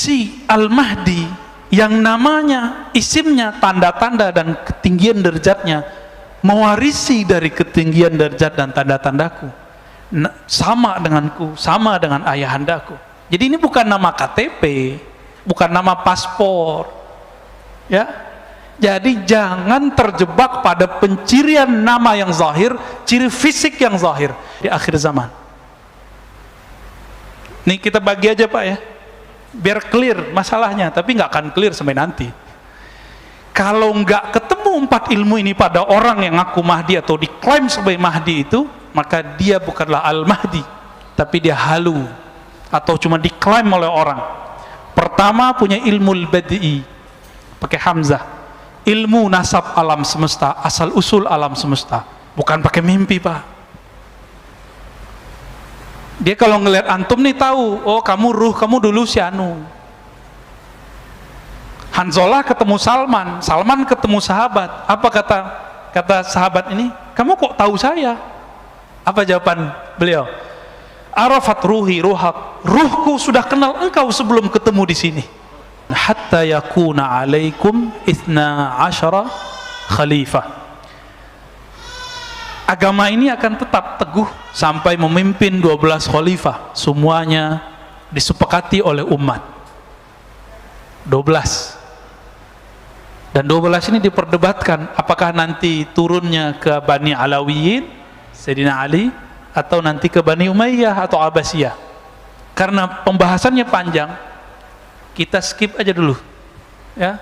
si Al-Mahdi yang namanya, isimnya, tanda-tanda dan ketinggian derajatnya mewarisi dari ketinggian derajat dan tanda-tandaku, sama denganku, sama dengan ayahandaku. Jadi ini bukan nama KTP, bukan nama paspor, ya. Jadi jangan terjebak pada pencirian nama yang zahir, ciri fisik yang zahir di akhir zaman. Nih kita bagi aja Pak ya, biar clear masalahnya, tapi nggak akan clear sampai nanti. Kalau nggak ketemu 4 ilmu ini pada orang yang ngaku Mahdi atau diklaim sebagai Mahdi itu, maka dia bukanlah Al-Mahdi, tapi dia halu atau cuma diklaim oleh orang. Pertama punya ilmu al-badi'i, pakai hamzah, ilmu nasab alam semesta, asal usul alam semesta, bukan pakai mimpi Pak. Dia kalau ngelihat antum nih tahu, oh kamu ruh, kamu dulu si anu. Hanzalah ketemu Salman, Salman ketemu sahabat. Apa kata sahabat ini? Kamu kok tahu saya? Apa jawaban beliau? Arafat ruhi ruhak, ruhku sudah kenal engkau sebelum ketemu di sini. Hatta yakuna alaikum 12 khalifah. Agama ini akan tetap teguh sampai memimpin 12 khalifah, semuanya disepakati oleh umat. 12. Dan 12 ini diperdebatkan apakah nanti turunnya ke Bani Alawiyin, Sayyidina Ali, atau nanti ke Bani Umayyah atau Abbasiyah. Karena pembahasannya panjang, kita skip aja dulu ya.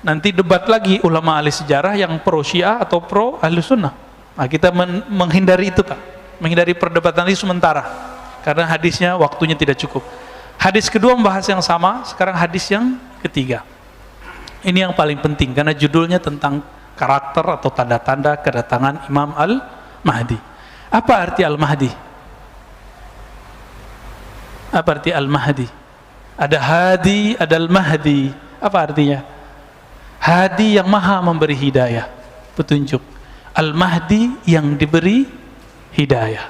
Nanti debat lagi ulama ahli sejarah yang pro Syiah atau pro ahli sunnah. Nah, kita menghindari itu Pak, menghindari perdebatan itu sementara karena hadisnya waktunya tidak cukup. Hadis kedua membahas yang sama, sekarang hadis yang ketiga. Ini yang paling penting karena judulnya tentang karakter atau tanda-tanda kedatangan Imam Al-Mahdi. Apa arti Al-Mahdi? Apa arti Al-Mahdi? Ada Hadi, ada Al-Mahdi. Apa artinya? Hadi yang maha memberi hidayah, petunjuk. Al-Mahdi yang diberi hidayah.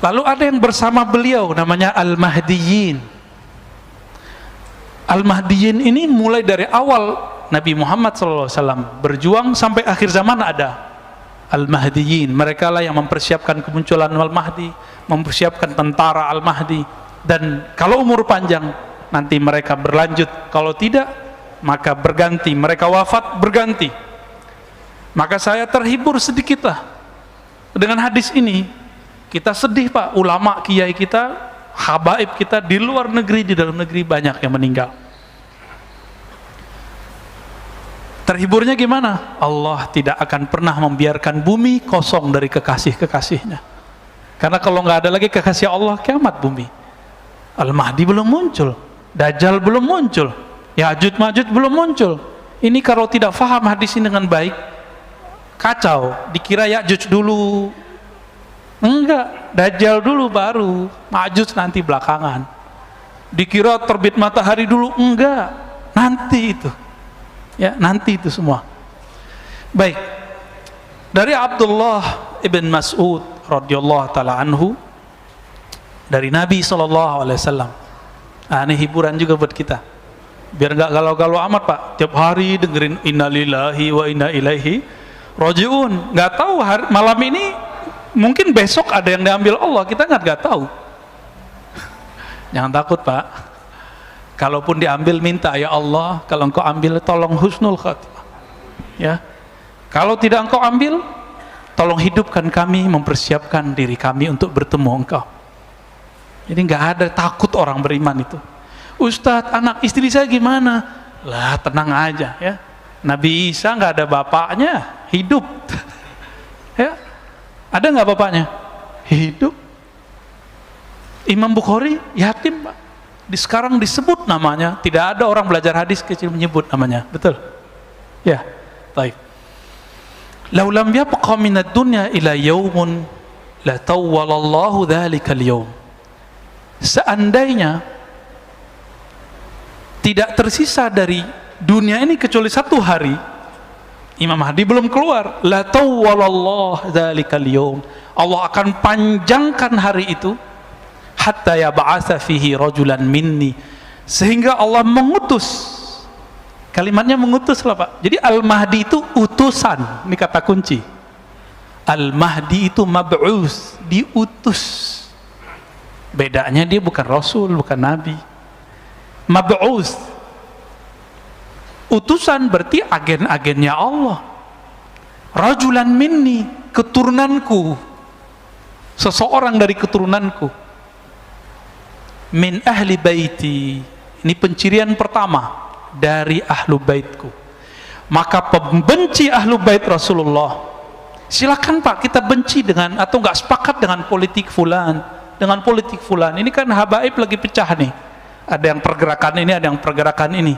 Lalu ada yang bersama beliau namanya Al-Mahdiyin. Al-Mahdiyin ini mulai dari awal Nabi Muhammad SAW berjuang sampai akhir zaman ada Al-Mahdiyin. Mereka lah yang mempersiapkan kemunculan Al-Mahdi, mempersiapkan tentara Al-Mahdi. Dan kalau umur panjang nanti mereka berlanjut, kalau tidak maka berganti, mereka wafat berganti. Maka saya terhibur sedikitlah dengan hadis ini. Kita sedih Pak, ulama kiai kita, habaib kita di luar negeri, di dalam negeri banyak yang meninggal. Terhiburnya gimana? Allah tidak akan pernah membiarkan bumi kosong dari kekasih-kekasihnya. Karena kalau nggak ada lagi kekasih Allah, kiamat bumi. Al-Mahdi belum muncul, Dajjal belum muncul, Ya'juj Ma'juj belum muncul. Ini kalau tidak faham hadis ini dengan baik, kacau. Dikira Ya'juj dulu, enggak, Dajjal dulu baru, Ma'juj nanti belakangan. Dikira terbit matahari dulu, enggak, nanti itu. Ya, nanti itu semua. Baik. Dari Abdullah ibn Mas'ud radhiyallahu taala anhu, dari Nabi SAW. Nah, ini hiburan juga buat kita. Biar enggak galau-galau amat Pak. Tiap hari dengerin innalillahi wa inna ilaihi rajiun. Enggak tahu malam ini mungkin besok ada yang diambil Allah, kita nggak tahu. Jangan takut Pak. Kalaupun diambil minta, ya Allah, kalau engkau ambil tolong husnul khatimah. Ya. Kalau tidak engkau ambil, tolong hidupkan kami, mempersiapkan diri kami untuk bertemu engkau. Jadi nggak ada takut orang beriman itu. Ustadz, anak istri saya gimana? Lah tenang aja ya. Nabi Isa nggak ada bapaknya, hidup. Ya. Ada nggak bapaknya? Hidup. Imam Bukhari yatim Pak. Sekarang disebut namanya, tidak ada orang belajar hadis kecil menyebut namanya, betul? Ya, baik. Lau lam yabqa minad dunya ila yaumun la tawwalallahu dzalikal yaum. Seandainya tidak tersisa dari dunia ini kecuali satu hari, Imam Mahdi belum keluar, la tawwalallahu dzalikal yaum. Allah akan panjangkan hari itu, hatta yab'atsa fihi rajulan minni, sehingga Allah mengutus. Kalimatnya mengutus lah Pak. Jadi Al-Mahdi itu utusan, ini kata kunci. Al-Mahdi itu mab'us, diutus. Bedanya dia bukan Rasul, bukan Nabi. Mab'us, utusan berarti agen-agennya Allah. Rajulan minni, keturunanku, seseorang dari keturunanku. Min ahli baiti, ini pencirian pertama, dari ahlu baitku. Maka pembenci ahlu bait Rasulullah, silakan Pak, kita benci dengan atau nggak sepakat dengan politik fulan, dengan politik fulan. Ini kan habaib lagi pecah nih, ada yang pergerakan ini, ada yang pergerakan ini.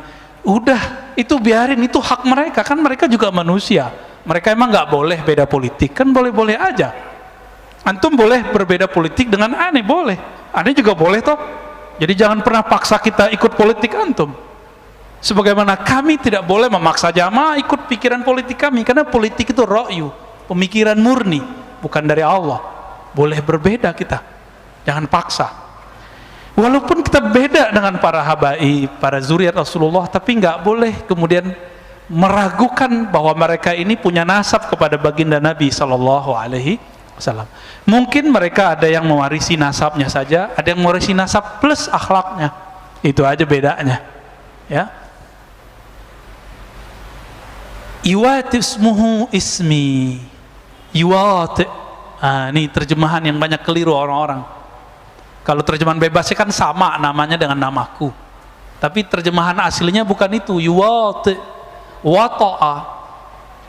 Udah, itu biarin, itu hak mereka, kan mereka juga manusia. Mereka emang nggak boleh beda politik, kan boleh-boleh aja. Antum boleh berbeda politik dengan aneh, boleh. Aneh juga boleh toh. Jadi jangan pernah paksa kita ikut politik antum. Sebagaimana kami tidak boleh memaksa jamaah ikut pikiran politik kami, karena politik itu ra'yu, pemikiran murni, bukan dari Allah. Boleh berbeda kita, jangan paksa. Walaupun kita beda dengan para habaib, para zuriat Rasulullah, tapi nggak boleh kemudian meragukan bahwa mereka ini punya nasab kepada baginda Nabi Sallallahu Alaihi Wasallam. Mungkin mereka ada yang mewarisi nasabnya saja, ada yang mewarisi nasab plus akhlaknya. Itu aja bedanya, ya. Iwat ismuhu ismi, iwat. Ini terjemahan yang banyak keliru orang-orang. Kalau terjemahan bebasnya kan sama namanya dengan namaku, tapi terjemahan aslinya bukan itu. Iwat, wata'a,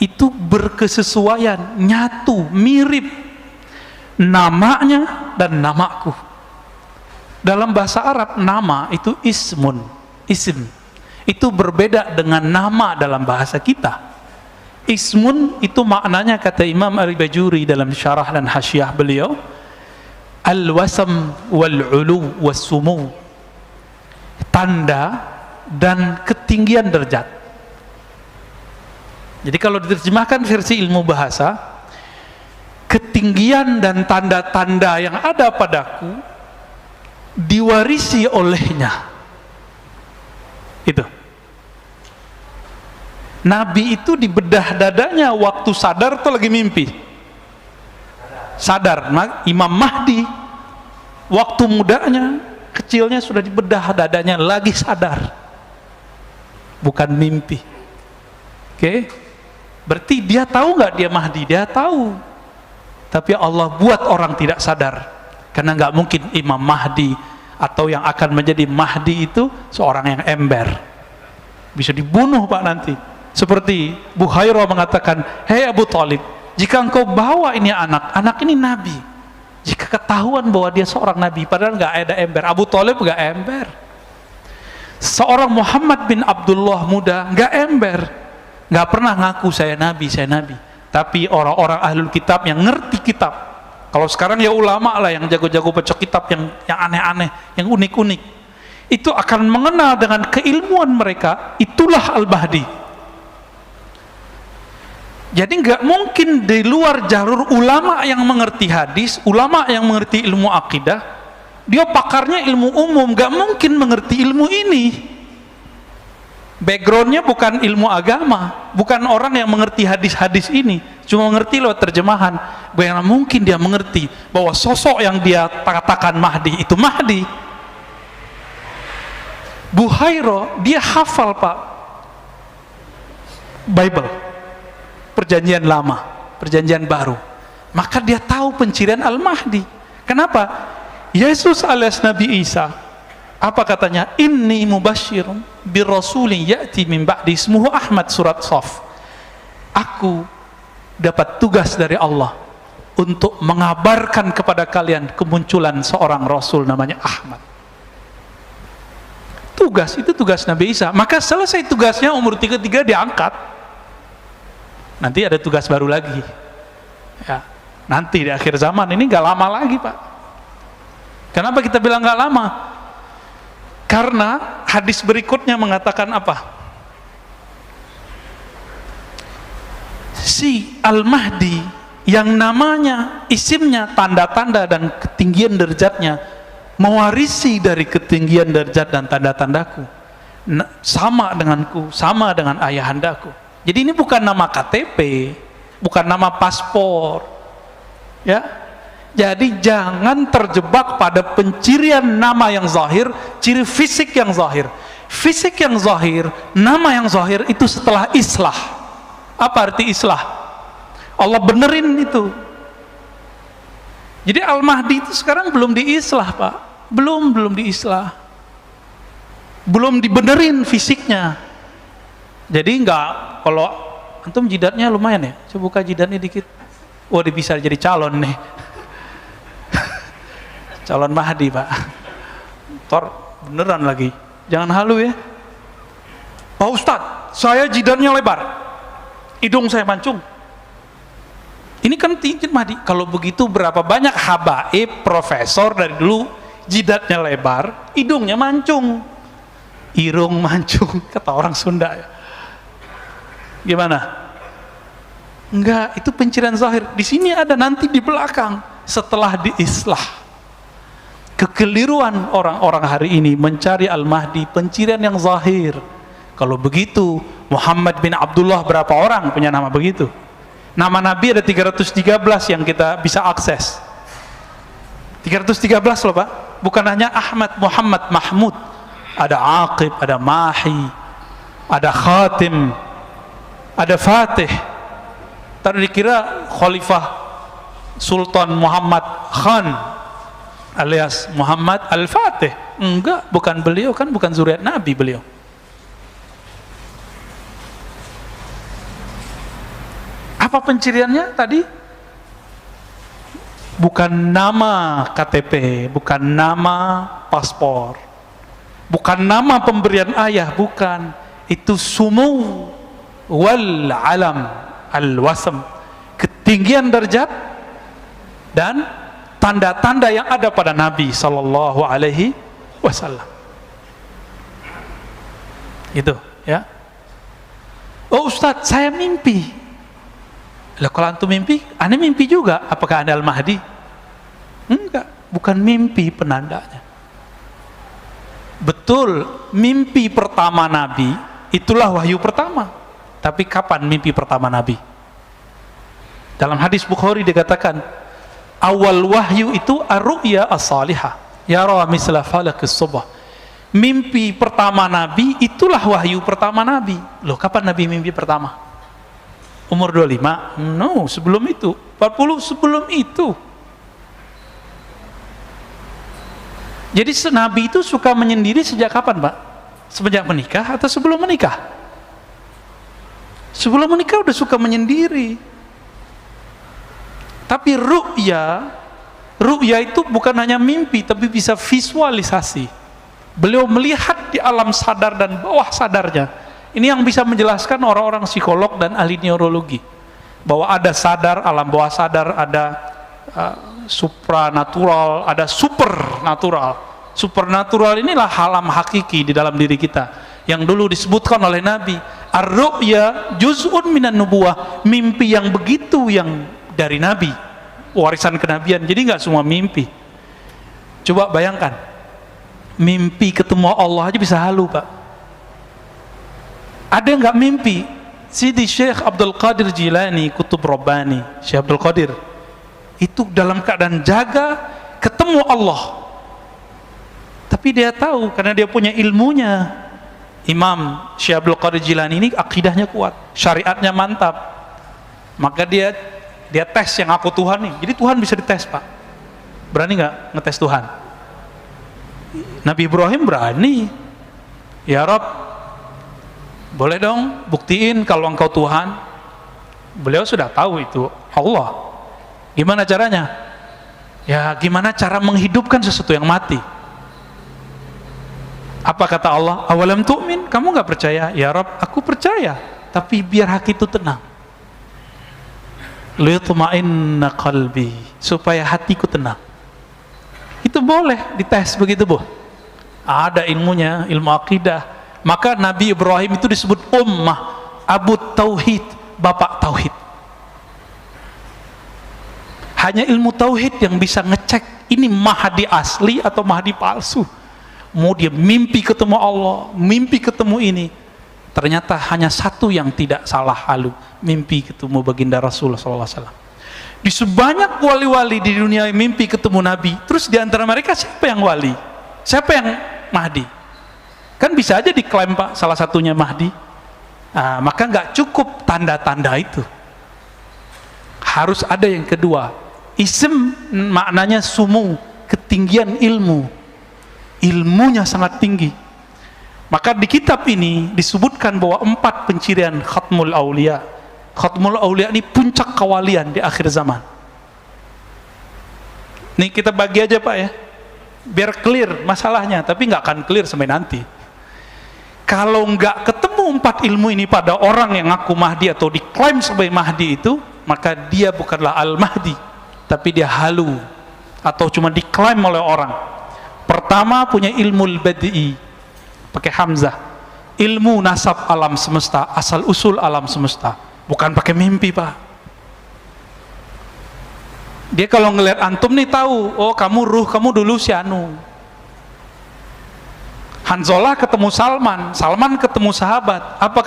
itu berkesesuaian, nyatu, mirip namanya dan namaku. Dalam bahasa Arab nama itu ismun, isim, itu berbeda dengan nama dalam bahasa kita. Ismun itu maknanya, kata Imam Al-Bajuri dalam syarah dan hasyiah beliau, al-wasam wal-ulu was-sumu, tanda dan ketinggian derajat. Jadi kalau diterjemahkan versi ilmu bahasa, ketinggian dan tanda-tanda yang ada padaku diwarisi olehnya. Itu Nabi itu di bedah dadanya waktu sadar atau lagi mimpi? Sadar. Imam Mahdi waktu mudanya, kecilnya sudah di bedah dadanya, lagi sadar, bukan mimpi. Oke? Berarti dia tahu nggak dia Mahdi? Dia tahu. Tapi Allah buat orang tidak sadar, karena nggak mungkin Imam Mahdi atau yang akan menjadi Mahdi itu seorang yang ember, bisa dibunuh Pak nanti. Seperti Buhairah mengatakan, hei Abu Talib, jika engkau bawa ini anak ini Nabi, jika ketahuan bahwa dia seorang Nabi, padahal nggak ada ember. Abu Talib nggak ember. Seorang Muhammad bin Abdullah muda nggak ember, nggak pernah ngaku saya Nabi. Tapi orang-orang ahlul kitab yang ngerti kitab, kalau sekarang ya ulama lah yang jago-jago baca kitab yang aneh-aneh, yang unik-unik, itu akan mengenal dengan keilmuan mereka, itulah Al-Mahdi. Jadi nggak mungkin di luar jalur ulama yang mengerti hadis, ulama yang mengerti ilmu akidah, dia pakarnya ilmu umum, nggak mungkin mengerti ilmu ini. Backgroundnya bukan ilmu agama, bukan orang yang mengerti hadis-hadis ini, cuma mengerti lewat terjemahan. Bagaimana mungkin dia mengerti bahwa sosok yang dia katakan Mahdi itu Mahdi? Buhairah dia hafal Pak Bible, perjanjian lama, perjanjian baru, maka dia tahu pencirian Al-Mahdi. Kenapa? Yesus alias Nabi Isa, apa katanya? Inni mubasyirun birasulin ya'ti min ba'di ismuhu Ahmad, surat Shaf. Aku dapat tugas dari Allah untuk mengabarkan kepada kalian kemunculan seorang Rasul namanya Ahmad. Tugas itu tugas Nabi Isa. Maka selesai tugasnya umur 33 diangkat. Nanti ada tugas baru lagi. Ya, nanti di akhir zaman ini nggak lama lagi Pak. Kenapa kita bilang nggak lama? Karena hadis berikutnya mengatakan apa? Si Al-Mahdi yang namanya, isimnya, tanda-tanda dan ketinggian derajatnya mewarisi dari ketinggian derajat dan tanda-tandaku, sama denganku, sama dengan ayahandaku. Jadi ini bukan nama KTP, bukan nama paspor, ya. Jadi jangan terjebak pada pencirian nama yang zahir, ciri fisik yang zahir. Fisik yang zahir, nama yang zahir itu setelah islah. Apa arti islah? Allah benerin itu. Jadi Al-Mahdi itu sekarang belum diislah, Pak. Belum diislah. Belum dibenerin fisiknya. Jadi enggak, kalau antum jidatnya lumayan ya. Coba buka jidatnya dikit. Wah, dia bisa jadi calon nih. Calon Mahdi, Pak. Tor beneran lagi. Jangan halu ya. Pak Ustadz, saya jidatnya lebar, hidung saya mancung. Ini kan cincin Mahdi. Kalau begitu berapa banyak habaib, profesor dari dulu jidatnya lebar, hidungnya mancung, irung mancung, kata orang Sunda ya. Gimana? Enggak, itu pencirian zahir. Di sini ada, nanti di belakang setelah diislah. Kekeliruan orang-orang hari ini mencari Al-Mahdi pencirian yang zahir. Kalau begitu Muhammad bin Abdullah berapa orang punya nama begitu? Nama Nabi ada 313 yang kita bisa akses. 313 loh, Pak. Bukan hanya Ahmad, Muhammad, Mahmud. Ada Aqib, ada Mahi, ada Khatim, ada Fatih. Tadi dikira Khalifah Sultan Muhammad Khan alias Muhammad Al-Fatih. Enggak, bukan beliau, kan bukan zuriat Nabi beliau. Apa penciriannya tadi? Bukan nama KTP, bukan nama paspor, bukan nama pemberian ayah, bukan. Itu sumu wal alam al-wasam, ketinggian derajat dan tanda-tanda yang ada pada Nabi Sallallahu Alaihi Wasallam. Itu ya. Oh Ustadz, saya mimpi. Lah kalau antum mimpi, aneh mimpi juga. Apakah Anda Al-Mahdi? Enggak, bukan mimpi penandanya. Betul, mimpi pertama Nabi itulah wahyu pertama. Tapi kapan mimpi pertama Nabi? Dalam hadis Bukhari dikatakan, awal wahyu itu ar-ru'ya as-salihah, yara misla falaqis subh. Mimpi pertama Nabi itulah wahyu pertama Nabi. Loh, kapan Nabi mimpi pertama? Umur 25? No, sebelum itu. 40 sebelum itu. Jadi Nabi itu suka menyendiri sejak kapan, Pak? Sejak menikah atau sebelum menikah? Sebelum menikah udah suka menyendiri. Tapi ru'ya itu bukan hanya mimpi, tapi bisa visualisasi. Beliau melihat di alam sadar dan bawah sadarnya. Ini yang bisa menjelaskan orang-orang psikolog dan ahli neurologi, bahwa ada sadar, alam bawah sadar, ada supranatural, ada supernatural. Supernatural inilah alam hakiki di dalam diri kita, yang dulu disebutkan oleh Nabi, ar-ru'ya juz'un minan nubuwah, mimpi yang begitu yang dari Nabi, warisan kenabian. Jadi nggak semua mimpi. Coba bayangkan, mimpi ketemu Allah aja bisa halu, Pak. Ada yang nggak mimpi? Sidi Syekh Abdul Qadir Jilani, Kutub Rabbani, Syekh Abdul Qadir itu dalam keadaan jaga ketemu Allah, tapi dia tahu karena dia punya ilmunya. Imam Syekh Abdul Qadir Jilani ini akidahnya kuat, syariatnya mantap, maka dia tes yang aku Tuhan nih. Jadi Tuhan bisa dites, Pak. Berani nggak ngetes Tuhan? Nabi Ibrahim berani. Ya Rabb, boleh dong buktiin kalau engkau Tuhan. Beliau sudah tahu itu Allah. Gimana caranya? Ya gimana cara menghidupkan sesuatu yang mati? Apa kata Allah? Awalam tu'min? Kamu nggak percaya? Ya Rabb, aku percaya, tapi biar hati itu tenang. Liyutma'inna qalbi, supaya hatiku tenang. Itu boleh dites begitu, Bu. Ada ilmunya, ilmu akidah. Maka Nabi Ibrahim itu disebut ummah, Abu Tauhid, bapak Tauhid. Hanya ilmu Tauhid yang bisa ngecek ini Mahdi asli atau Mahdi palsu. Mau dia mimpi ketemu Allah, mimpi ketemu ini. Ternyata hanya satu yang tidak salah halu, mimpi ketemu baginda Rasulullah SAW. Di sebanyak wali-wali di dunia mimpi ketemu Nabi, terus di antara mereka siapa yang wali? Siapa yang Mahdi? Kan bisa aja diklaim Pak salah satunya Mahdi. Nah, maka nggak cukup tanda-tanda itu. Harus ada yang kedua. Ism maknanya sumu, ketinggian ilmu. Ilmunya sangat tinggi. Maka di kitab ini disebutkan bahwa 4 pencirian Khatmul Aulia. Khatmul Aulia ini puncak kewalian di akhir zaman. Nih kita bagi aja Pak ya, biar clear masalahnya, tapi nggak akan clear sampai nanti. Kalau nggak ketemu 4 ilmu ini pada orang yang ngaku Mahdi atau diklaim sebagai Mahdi itu, maka dia bukanlah Al-Mahdi, tapi dia halu atau cuma diklaim oleh orang. Pertama punya ilmu badi, pakai hamzah, ilmu nasab alam semesta, asal usul alam semesta, bukan pakai mimpi Pak. Dia kalau ngelihat antum nih tahu, oh kamu ruh, kamu dulu si anu. Hanzalah ketemu Salman, Salman ketemu sahabat. Apa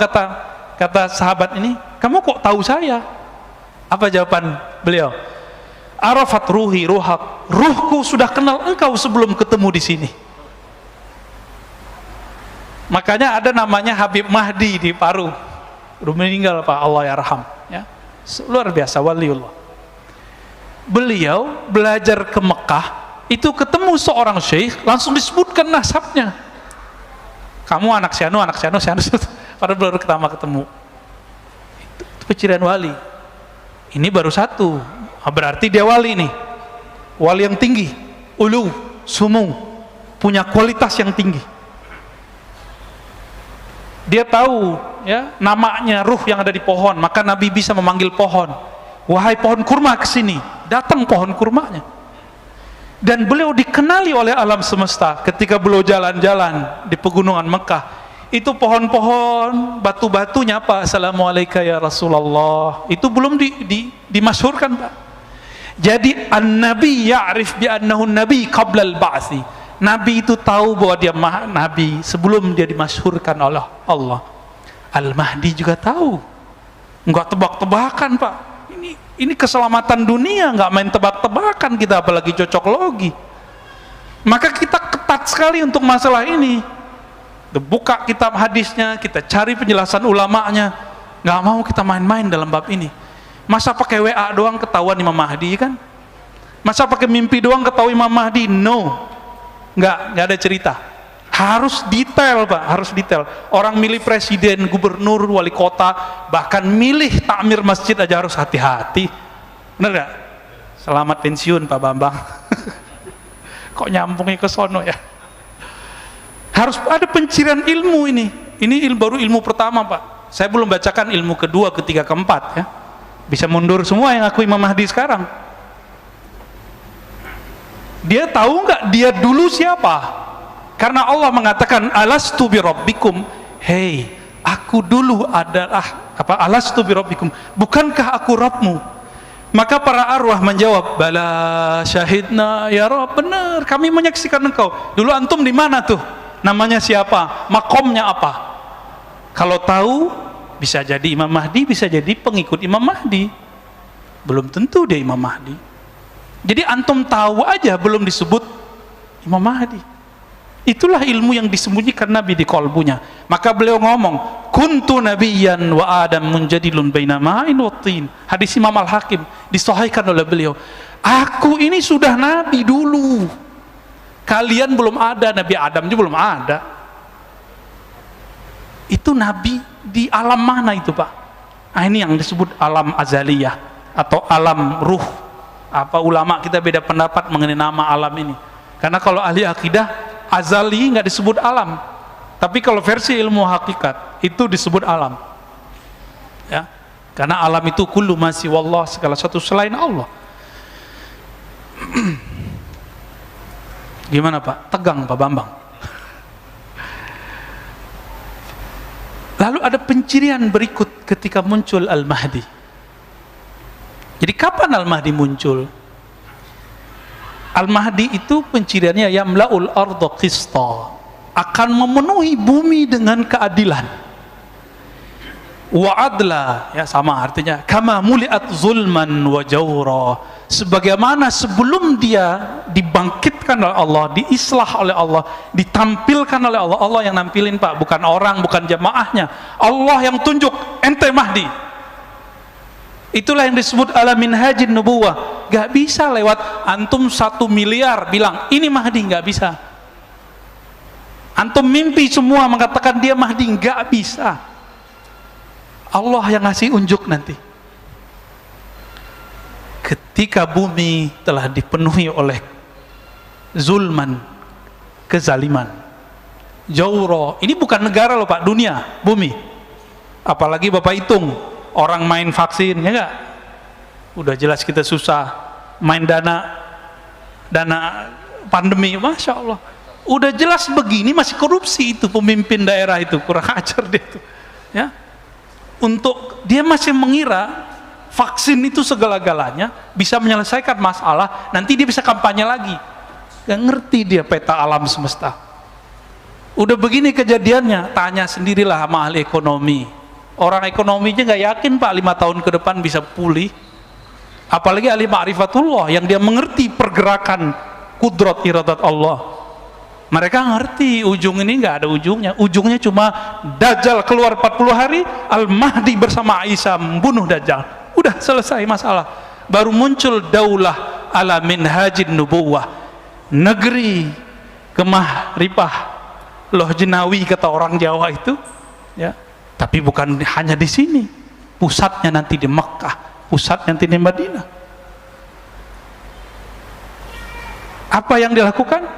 kata sahabat ini? Kamu kok tahu saya? Apa jawaban beliau? Arafat ruhi ruhak, ruhku sudah kenal engkau sebelum ketemu di sini. Makanya ada namanya Habib Mahdi di Paru. Udah meninggal Pak, Allah yarham ya. Luar biasa waliullah. Beliau belajar ke Mekah, itu ketemu seorang syekh, langsung disebutkan nasabnya. Kamu anak si anu, pada baru pertama ketemu. Itu pencirian wali. Ini baru satu, berarti dia wali nih, wali yang tinggi, ulu, sumu, punya kualitas yang tinggi. Dia tahu ya namanya ruh yang ada di pohon, maka Nabi bisa memanggil pohon, wahai pohon kurma kesini, datang pohon kurmanya. Dan beliau dikenali oleh alam semesta ketika beliau jalan-jalan di pegunungan Mekah. Itu pohon-pohon, batu-batunya Pak, assalamualaikum ya Rasulullah, itu belum dimasyhurkan Pak. Jadi an-nabi ya'rif bi annahu nabi qabla al-ba'si. Nabi itu tahu bahwa dia nabi sebelum dia dimasyhurkan oleh Allah. Al-Mahdi juga tahu. Enggak tebak-tebakan Pak. Ini keselamatan dunia, nggak main tebak-tebakan kita, apalagi cocok logi. Maka kita ketat sekali untuk masalah ini. Buka kitab hadisnya, kita cari penjelasan ulamanya. Nggak mau kita main-main dalam bab ini. Masa pakai WA doang ketahuan Imam Mahdi kan? Masa pakai mimpi doang ketahui Imam Mahdi? No, nggak ada cerita. Harus detail Pak, harus detail. Orang milih presiden, gubernur, wali kota, bahkan milih takmir masjid aja harus hati-hati. Bener gak? Selamat pensiun Pak Bambang. Kok nyambungnya ke sono ya? Harus ada pencirian ilmu ini. Ini baru ilmu pertama Pak. Saya belum bacakan ilmu kedua, ketiga, keempat ya. Bisa mundur semua yang aku Imam Mahdi sekarang. Dia tahu nggak dia dulu siapa? Karena Allah mengatakan alastu bi rabbikum, hei aku dulu adalah apa, alastu bi rabbikum, bukankah aku Rabbmu? Maka para arwah menjawab, bala syahidna ya Rabb, benar kami menyaksikan engkau. Dulu antum di mana tuh? Namanya siapa? Makomnya apa? Kalau tahu bisa jadi Imam Mahdi, bisa jadi pengikut Imam Mahdi. Belum tentu dia Imam Mahdi. Jadi antum tahu aja belum disebut Imam Mahdi. Itulah ilmu yang disembunyikan Nabi di kolbunya. Maka beliau ngomong, kuntu nabiyyan wa adam munjadilun baina ma'in wa tin. Hadis Imam Al-Hakim disahihkan oleh beliau. Aku ini sudah nabi dulu. Kalian belum ada, Nabi Adam juga belum ada. Itu nabi di alam mana itu Pak? Nah, ini yang disebut alam azaliyah atau alam ruh. Apa ulama kita beda pendapat mengenai nama alam ini. Karena kalau ahli akidah azali nggak disebut alam, tapi kalau versi ilmu hakikat itu disebut alam ya, karena alam itu kullu ma siwallah, segala sesuatu selain Allah. Gimana Pak? Tegang Pak Bambang. Lalu ada pencirian berikut ketika muncul Al-Mahdi. Jadi kapan Al-Mahdi muncul? Al-Mahdi itu penciriannya yamla'ul arda qista, akan memenuhi bumi dengan keadilan. Wa adla, ya sama artinya, kama muliat zulman wa jawra, sebagaimana sebelum dia dibangkitkan oleh Allah, diislah oleh Allah, ditampilkan oleh Allah. Allah yang nampilin Pak, bukan orang, bukan jamaahnya. Allah yang tunjuk, ente Mahdi. Itulah yang disebut ala minhajin nubuwah. Gak bisa lewat antum 1 miliar bilang ini Mahdi, gak bisa. Antum mimpi semua mengatakan dia Mahdi, gak bisa. Allah yang ngasih unjuk nanti. Ketika bumi telah dipenuhi oleh zulman, kezaliman, jawro, ini bukan negara loh Pak, dunia, bumi. Apalagi Bapak hitung orang main vaksin, ya enggak? Udah jelas kita susah, main dana pandemi, Masya Allah. Udah jelas begini masih korupsi itu pemimpin daerah itu, kurang ajar dia itu, ya. Untuk dia masih mengira vaksin itu segala-galanya bisa menyelesaikan masalah, nanti dia bisa kampanye lagi. Gak ngerti dia peta alam semesta. Udah begini kejadiannya, tanya sendirilah sama ahli ekonomi. Orang ekonominya gak yakin Pak 5 tahun ke depan bisa pulih. Apalagi ahli ma'rifatullah yang dia mengerti pergerakan kudrat iradat Allah. Mereka ngerti ujung ini nggak ada ujungnya. Ujungnya cuma Dajjal keluar 40 hari, Al-Mahdi bersama Isa membunuh Dajjal. Udah selesai masalah. Baru muncul daulah ala minhajin nubuwah, negeri kemah ripah loh jenawi kata orang Jawa itu, ya. Tapi bukan hanya di sini. Pusatnya nanti di Mekkah, pusatnya nanti di Madinah. Apa yang dilakukan?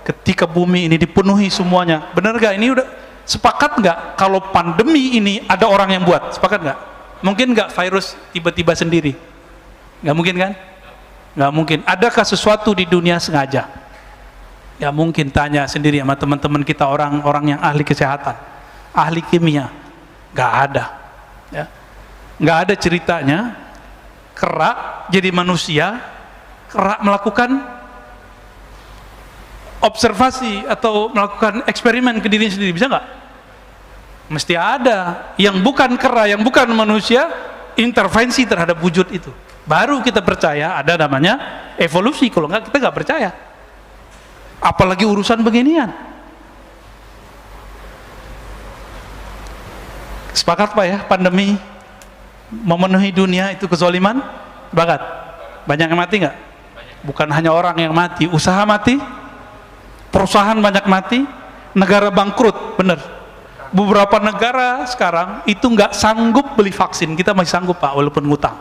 Ketika bumi ini dipenuhi semuanya, benar gak ini udah sepakat nggak kalau pandemi ini ada orang yang buat? Sepakat nggak? Mungkin nggak virus tiba-tiba sendiri? Nggak mungkin kan? Nggak mungkin. Adakah sesuatu di dunia sengaja? Ya mungkin, tanya sendiri sama teman-teman kita orang-orang yang ahli kesehatan, ahli kimia. Nggak ada, ya. Nggak ada ceritanya kera jadi manusia, kera melakukan observasi atau melakukan eksperimen ke diri sendiri, bisa nggak? Mesti ada yang bukan kera, yang bukan manusia intervensi terhadap wujud itu, baru kita percaya ada namanya evolusi. Kalau nggak kita nggak percaya, apalagi urusan beginian. Sepakat Pak ya, pandemi memenuhi dunia itu kezaliman. Sepakat? Banyak yang mati nggak? Bukan hanya orang yang mati, usaha mati, perusahaan banyak mati, negara bangkrut, bener. Beberapa negara sekarang itu nggak sanggup beli vaksin, kita masih sanggup Pak, walaupun ngutang.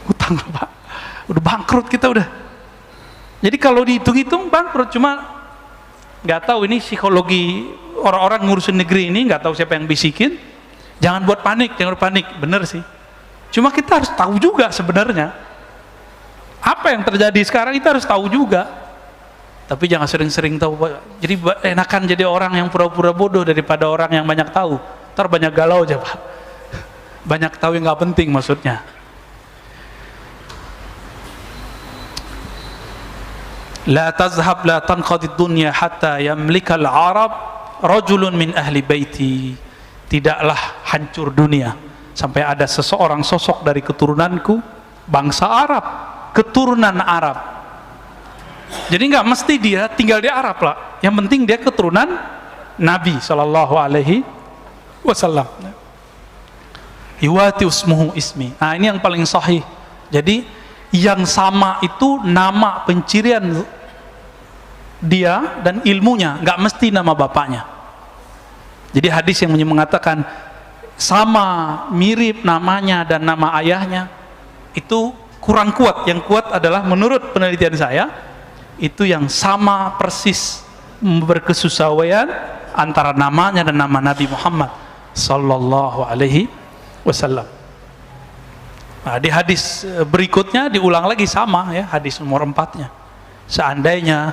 Ngutang Pak, udah bangkrut kita udah. Jadi kalau dihitung-hitung bangkrut, cuma nggak tahu ini psikologi orang-orang ngurusin negeri ini, nggak tahu siapa yang bisikin. Jangan buat panik, jangan buat panik, bener sih. Cuma kita harus tahu juga sebenarnya apa yang terjadi sekarang, kita harus tahu juga. Tapi jangan sering-sering tahu. Jadi enakan jadi orang yang pura-pura bodoh daripada orang yang banyak tahu. Ntar banyak galau aja Pak. Banyak tahu yang nggak penting maksudnya. La tazhab la tanqadid dunya hatta yamlikal Arab rajulun min ahli baiti. Tidaklah hancur dunia sampai ada seseorang sosok dari keturunanku, bangsa Arab, keturunan Arab. Jadi nggak mesti dia tinggal di Arab lah, yang penting dia keturunan Nabi Shallallahu Alaihi Wasallam. Iwati usmuhu ismi. Nah ini yang paling sahih. Jadi yang sama itu nama pencirian dia dan ilmunya, nggak mesti nama bapaknya. Jadi hadis yang mengatakan sama mirip namanya dan nama ayahnya itu kurang kuat. Yang kuat adalah menurut penelitian saya, itu yang sama persis berkesesuaian antara namanya dan nama Nabi Muhammad Sallallahu Alaihi Wasallam. Nah, di hadis berikutnya diulang lagi sama ya, hadis nomor 4-nya. Seandainya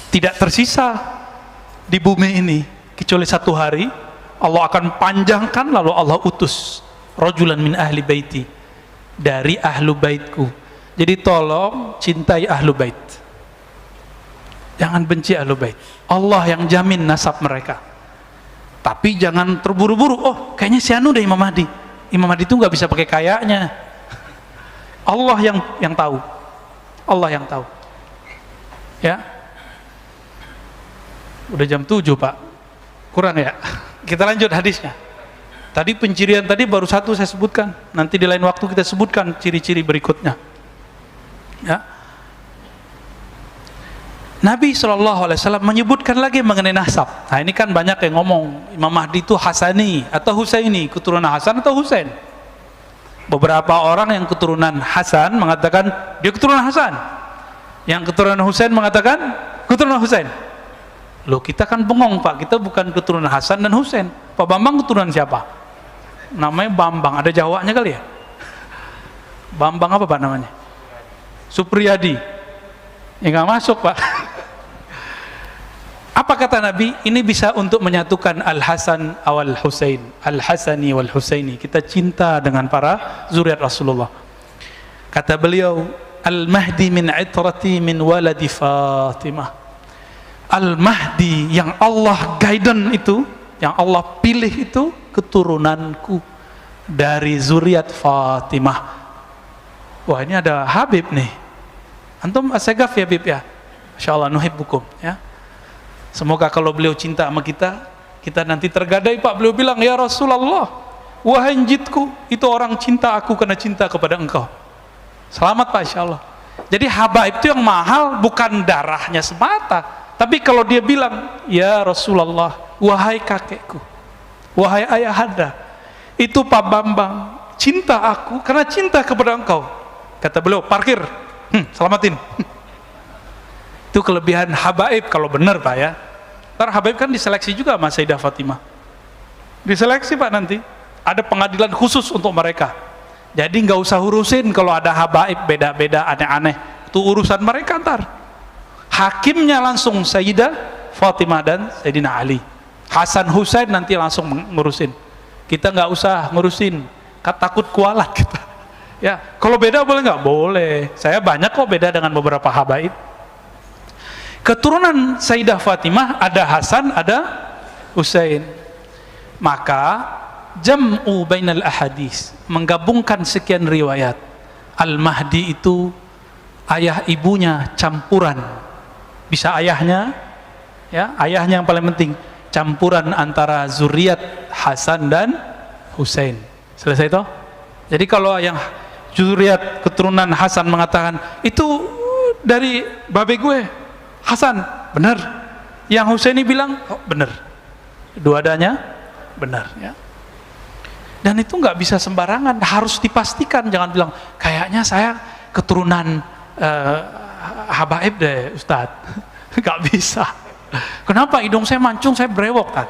tidak tersisa di bumi ini kecuali 1 hari, Allah akan panjangkan, lalu Allah utus rajulan min ahli baiti, dari ahlu baitku, Jadi tolong cintai ahlu bait, jangan benci ahlu bait. Allah yang jamin nasab mereka. Tapi jangan terburu-buru, oh kayaknya si anu deh Imam Mahdi. Imam Mahdi itu nggak bisa pakai kayaknya. Allah yang tahu. Allah yang tahu. Ya. Udah jam 7 Pak. Kurang ya. Kita lanjut hadisnya. Tadi pencirian tadi baru satu saya sebutkan. Nanti di lain waktu kita sebutkan ciri-ciri berikutnya. Ya. Nabi SAW menyebutkan lagi mengenai nasab. Nah ini kan banyak yang ngomong Imam Mahdi itu Hasani atau Husaini, keturunan Hasan atau Husain. Beberapa orang yang keturunan Hasan mengatakan dia keturunan Hasan, yang keturunan Husain mengatakan keturunan Husain. Loh kita kan bengong Pak, kita bukan keturunan Hasan dan Husain. Pak Bambang keturunan siapa? Namanya Bambang, ada Jawanya kali ya? Bambang apa Pak namanya? Supriyadi. Ya nggak masuk Pak. Apa kata Nabi? Ini bisa untuk menyatukan Al-Hasan wal Husain, Al-Hasani wal Husaini. Kita cinta dengan para zuriat Rasulullah. Kata beliau, Al-Mahdi min itrati min waladi Fatimah. Al-Mahdi yang Allah guidance itu, yang Allah pilih itu keturunanku dari zuriat Fatimah. Wah ini ada Habib nih. Antum asegaf ya Habib ya. Insyaallah nuhibbukum ya. Semoga kalau beliau cinta sama kita, kita nanti tergadai Pak. Beliau bilang, ya Rasulullah, wahai jidku, itu orang cinta aku karena cinta kepada engkau. Selamat Pak insyaallah. Jadi habaib itu yang mahal bukan darahnya semata, tapi kalau dia bilang, ya Rasulullah, wahai kakekku, wahai ayahanda, itu Pak Bambang cinta aku karena cinta kepada engkau. Kata beliau, parkir, selamatin. Itu kelebihan habaib kalau benar Pak ya. Ntar habaib kan diseleksi juga sama Sayyidah Fatimah. Diseleksi Pak nanti. Ada pengadilan khusus untuk mereka. Jadi nggak usah urusin kalau ada habaib beda-beda aneh-aneh. Itu urusan mereka ntar. Hakimnya langsung Sayyidah Fatimah dan Sayyidina Ali. Hasan Husain nanti langsung ngurusin. Kita nggak usah ngurusin. Takut kualat kita. Ya, kalau beda boleh nggak? Boleh. Saya banyak kok beda dengan beberapa habaib. Keturunan Sayyidah Fatimah ada Hasan, ada Husain. Maka jam'u bainal ahadis, menggabungkan sekian riwayat. Al-Mahdi itu ayah ibunya campuran. Bisa ayahnya, ya, ayahnya yang paling penting, campuran antara zuriat Hasan dan Husain. Selesai toh? Jadi kalau yang zuriat keturunan Hasan mengatakan itu dari babe gue Hasan, benar. Yang Husaini bilang, oh, benar. Dua-duanya benar ya. Dan itu nggak bisa sembarangan, harus dipastikan. Jangan bilang, kayaknya saya keturunan habaib deh Ustadz. Nggak bisa. Kenapa? Hidung saya mancung, saya brewok kan.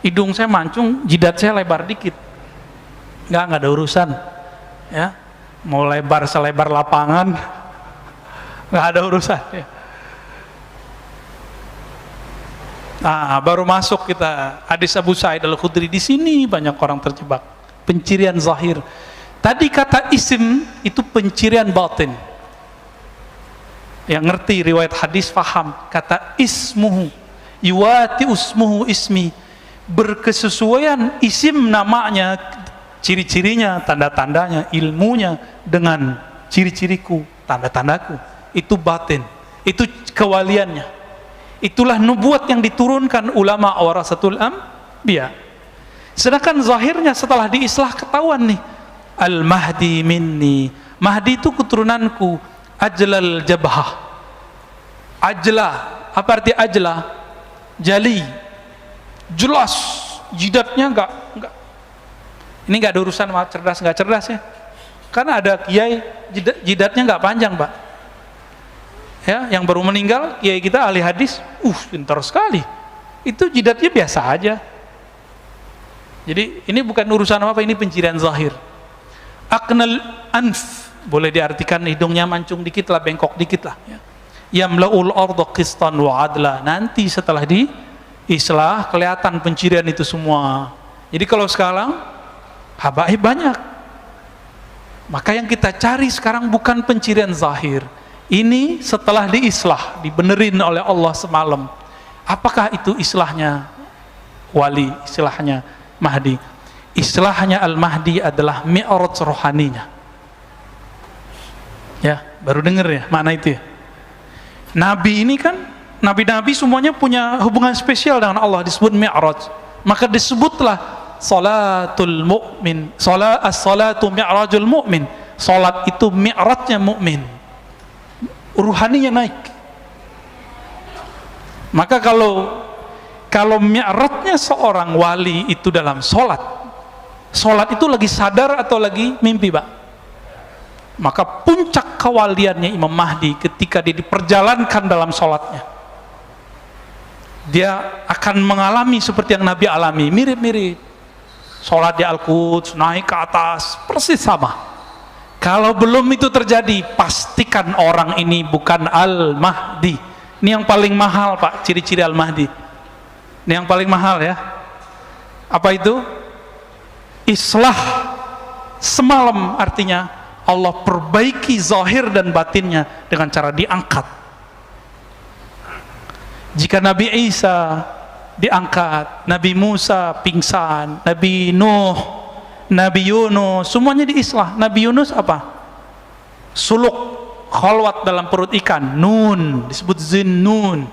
Hidung saya mancung, jidat saya lebar dikit. Nggak ada urusan. Ya, mau lebar selebar lapangan, nggak ada urusan. Ya. Nah, baru masuk kita hadis Abu Sa'id Al-Khudri. Di sini banyak orang terjebak. Pencirian zahir. Tadi kata isim itu pencirian batin. Yang ngerti riwayat hadis paham. Kata ismuhu yuwati usmuhu ismi, berkesesuaian isim namanya, ciri-cirinya, tanda-tandanya, ilmunya dengan ciri-ciriku, tanda-tandaku. Itu batin. Itu kewaliannya. Itulah nubuat yang diturunkan ulama warasatul anbiya. Sedangkan zahirnya setelah diislah ketahuan nih, Al-Mahdi minni, Mahdi itu keturunanku, ajlal jabhah. Ajla, apa arti ajla? Jali, jelas, jidatnya enggak. Ini enggak ada urusan sama cerdas enggak cerdas ya. Karena ada kiai jidatnya enggak panjang, Pak. Ya, yang baru meninggal kiai kita ahli hadis, pintar sekali. Itu jidatnya biasa aja. Jadi ini bukan urusan apa, ini pencirian zahir. Aknal anf, boleh diartikan hidungnya mancung dikit lah, bengkok dikit lah. Ya. Yamlaul arda qistan wa adla. Nanti setelah diislah kelihatan pencirian itu semua. Jadi kalau sekarang habaib banyak. Maka yang kita cari sekarang bukan pencirian zahir. Ini setelah diislah, dibenerin oleh Allah semalam. Apakah itu islahnya wali, islahnya Mahdi? Islahnya Al-Mahdi adalah mi'raj rohaninya. Ya, baru dengar ya makna itu ya. Nabi ini kan, nabi-nabi semuanya punya hubungan spesial dengan Allah, disebut mi'raj. Maka disebutlah salatul mu'min, as-salatu mi'rajul mu'min. Salat itu mi'rajnya mukmin, ruhaninya naik. Maka kalau mi'rajnya seorang wali itu dalam salat itu lagi sadar atau lagi mimpi, Pak? Maka puncak kewaliannya Imam Mahdi ketika dia diperjalankan dalam salatnya, dia akan mengalami seperti yang Nabi alami, mirip-mirip. Salat di Al-Quds, naik ke atas, persis sama. Kalau belum itu terjadi, pastikan orang ini bukan Al-Mahdi. Ini yang paling mahal, Pak, ciri-ciri Al-Mahdi. Ini yang paling mahal ya. Apa itu? Islah semalam, artinya Allah perbaiki zahir dan batinnya dengan cara diangkat. Jika Nabi Isa diangkat, Nabi Musa pingsan, Nabi Nuh, Nabi Yunus, semuanya diislah. Nabi Yunus apa? Suluk, khalwat dalam perut ikan, nun, disebut zinnun.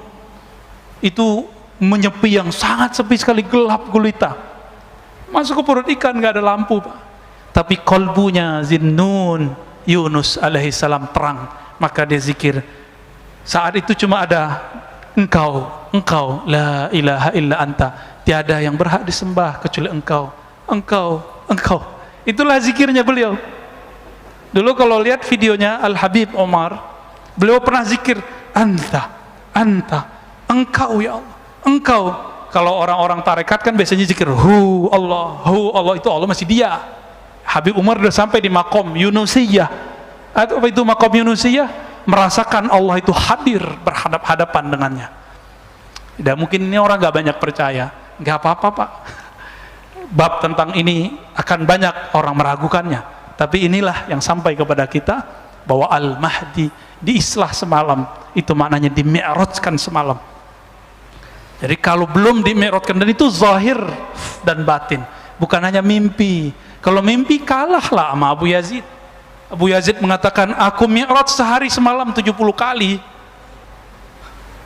Itu menyepi yang sangat sepi sekali, gelap gulita. Masuk ke perut ikan, gak ada lampu, Pak. Tapi kolbunya zinnun, Yunus alaihissalam terang. Maka dia zikir. Saat itu cuma ada engkau, la ilaha illa anta, tiada yang berhak disembah kecuali engkau. Itulah zikirnya beliau. Dulu kalau lihat videonya Al-Habib Omar, beliau pernah zikir anta, engkau ya Allah, engkau. Kalau orang-orang tarekat kan biasanya zikir hu Allah, itu Allah masih dia. Habib Umar sudah sampai di makom Yunusiyah. Atau apa itu makom Yunusiyah? Merasakan Allah itu hadir berhadap-hadapan dengannya. Dan mungkin ini orang gak banyak percaya. Gak apa-apa, Pak. Bab tentang ini akan banyak orang meragukannya. Tapi inilah yang sampai kepada kita, bahwa Al-Mahdi diislah semalam. Itu maknanya dimi'rajkan semalam. Jadi kalau belum dimi'rajkan, dan itu zahir dan batin, bukan hanya mimpi. Kalau mimpi kalahlah sama Abu Yazid. Abu Yazid mengatakan, aku mi'raj sehari semalam 70 kali.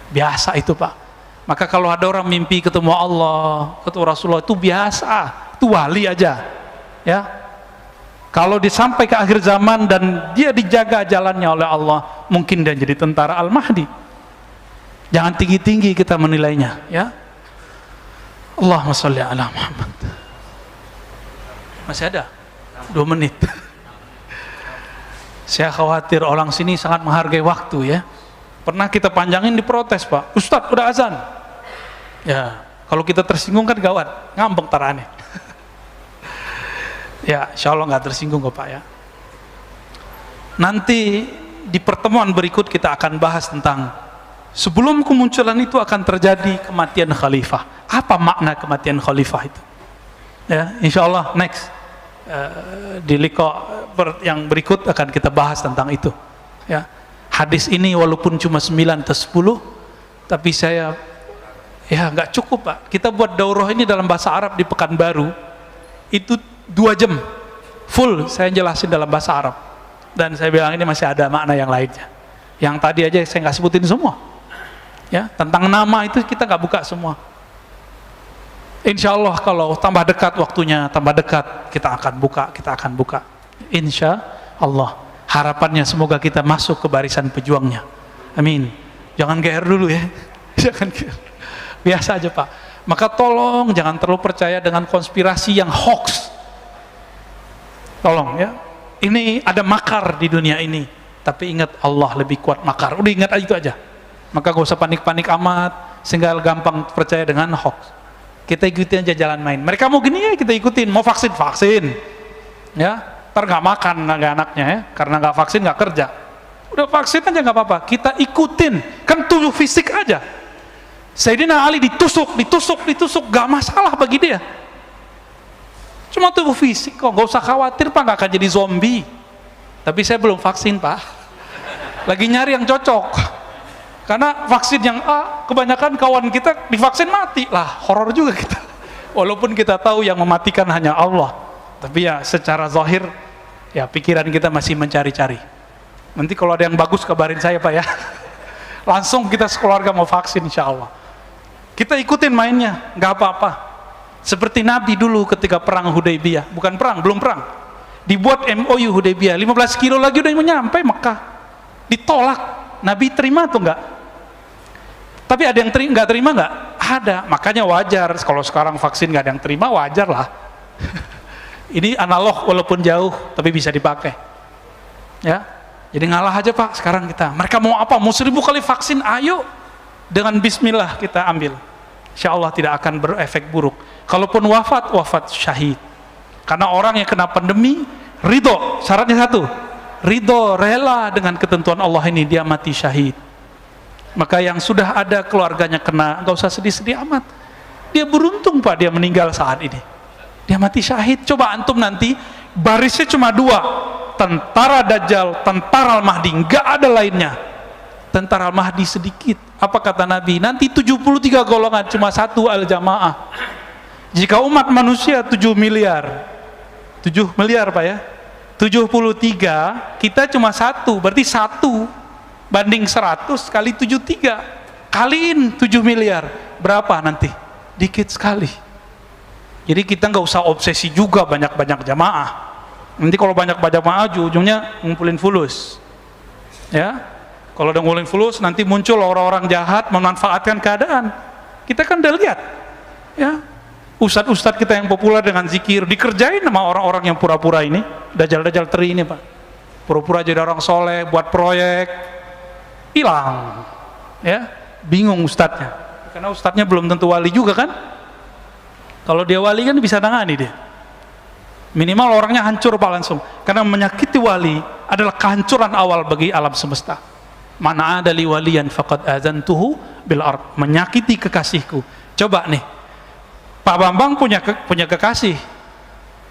Biasa itu, Pak. Maka kalau ada orang mimpi ketemu Allah, ketemu Rasulullah, itu biasa, itu wali aja. Ya. Kalau dia sampai ke akhir zaman dan dia dijaga jalannya oleh Allah, mungkin dia jadi tentara Al-Mahdi. Jangan tinggi-tinggi kita menilainya, ya. Allahumma sholli ala Muhammad. Masih ada 2 menit. Saya khawatir orang sini sangat menghargai waktu, ya. Pernah kita panjangin, diprotes, Pak. Ustadz udah azan. Ya, kalau kita tersinggung kan gawat, ngambek tarane. Ya, insya Allah nggak tersinggung kok, Pak, ya. Nanti di pertemuan berikut kita akan bahas tentang sebelum kemunculan itu akan terjadi kematian khalifah. Apa makna kematian khalifah itu? Ya, insya Allah next di liqa yang berikut akan kita bahas tentang itu. Ya, hadis ini walaupun cuma 9 atau 10, tapi saya ya nggak cukup, Pak. Kita buat daurah ini dalam bahasa Arab di Pekanbaru itu 2 jam full saya jelasin dalam bahasa Arab, dan saya bilang ini masih ada makna yang lainnya. Yang tadi aja saya nggak sebutin semua. Ya, tentang nama itu kita nggak buka semua. Insya Allah kalau tambah dekat waktunya, tambah dekat, kita akan buka. Insya Allah. Harapannya semoga kita masuk ke barisan pejuangnya. Amin. Jangan GR dulu ya. Jangan GR. Biasa aja, Pak. Maka tolong jangan terlalu percaya dengan konspirasi yang hoax. Tolong ya. Ini ada makar di dunia ini. Tapi ingat, Allah lebih kuat makar. Udah ingat aja itu aja. Maka gak usah panik-panik amat, sehingga gampang percaya dengan hoax. Kita ikutin aja jalan main. Mereka mau gini ya kita ikutin, mau vaksin, ya, ntar nggak makan nggak anaknya ya, karena nggak vaksin nggak kerja. Udah vaksin aja nggak apa-apa, kita ikutin, kan tubuh fisik aja. Sayyidina Ali ditusuk, nggak masalah bagi dia. Cuma tubuh fisik kok, nggak usah khawatir, Pak, nggak akan jadi zombie. Tapi saya belum vaksin, Pak. Lagi nyari yang cocok. Karena vaksin yang A, kebanyakan kawan kita divaksin mati. Lah, horor juga kita. Walaupun kita tahu yang mematikan hanya Allah. Tapi ya secara zahir, ya pikiran kita masih mencari-cari. Nanti kalau ada yang bagus kabarin saya, Pak ya. Langsung kita sekeluarga mau vaksin insya Allah. Kita ikutin mainnya, nggak apa-apa. Seperti Nabi dulu ketika perang Hudaybiyah. Bukan perang, belum perang. Dibuat MOU Hudaybiyah, 15 kilo lagi udah mau nyampe Mekah. Ditolak. Nabi terima atau enggak? Tapi ada yang nggak terima nggak? Ada. Makanya wajar kalau sekarang vaksin nggak ada yang terima, wajar lah. Ini analog walaupun jauh, tapi bisa dipakai. Ya, jadi ngalah aja Pak. Sekarang kita. Mereka mau apa? Mau 1000 kali vaksin, ayo. Dengan Bismillah kita ambil. Insya Allah tidak akan berefek buruk. Kalaupun wafat, wafat syahid. Karena orang yang kena pandemi, ridho. Syaratnya satu, ridho, rela dengan ketentuan Allah ini, dia mati syahid. Maka yang sudah ada keluarganya kena, nggak usah sedih-sedih amat. Dia beruntung Pak, dia meninggal saat ini. Dia mati syahid. Coba antum nanti barisnya cuma 2, tentara Dajjal, tentara Al-Mahdi, nggak ada lainnya. Tentara Al-Mahdi sedikit. Apa kata Nabi? Nanti 73 golongan, cuma 1 al-jamaah. Jika umat manusia 7 miliar, 7 miliar Pak ya, 73, kita cuma 1, berarti 1 banding 100 kali 73, kaliin 7 miliar, berapa nanti? Dikit sekali. Jadi kita nggak usah obsesi juga banyak-banyak jamaah. Nanti kalau banyak-banyak jamaah, ujungnya ngumpulin fulus. Ya, kalau udah ngumpulin fulus, nanti muncul orang-orang jahat memanfaatkan keadaan. Kita kan udah lihat, ya. Ustadz-ustadz kita yang populer dengan zikir dikerjain sama orang-orang yang pura-pura ini, dajjal-dajjal teri ini Pak, pura-pura jadi orang soleh, buat proyek, hilang, ya, bingung ustadznya, karena ustadznya belum tentu wali juga kan. Kalau dia wali kan bisa nangani dia, minimal orangnya hancur Pak langsung, karena menyakiti wali adalah kehancuran awal bagi alam semesta. Mana ada li waliyan faqad azantuhu bil ard, menyakiti kekasihku. Coba nih, Pak Bambang punya kekasih,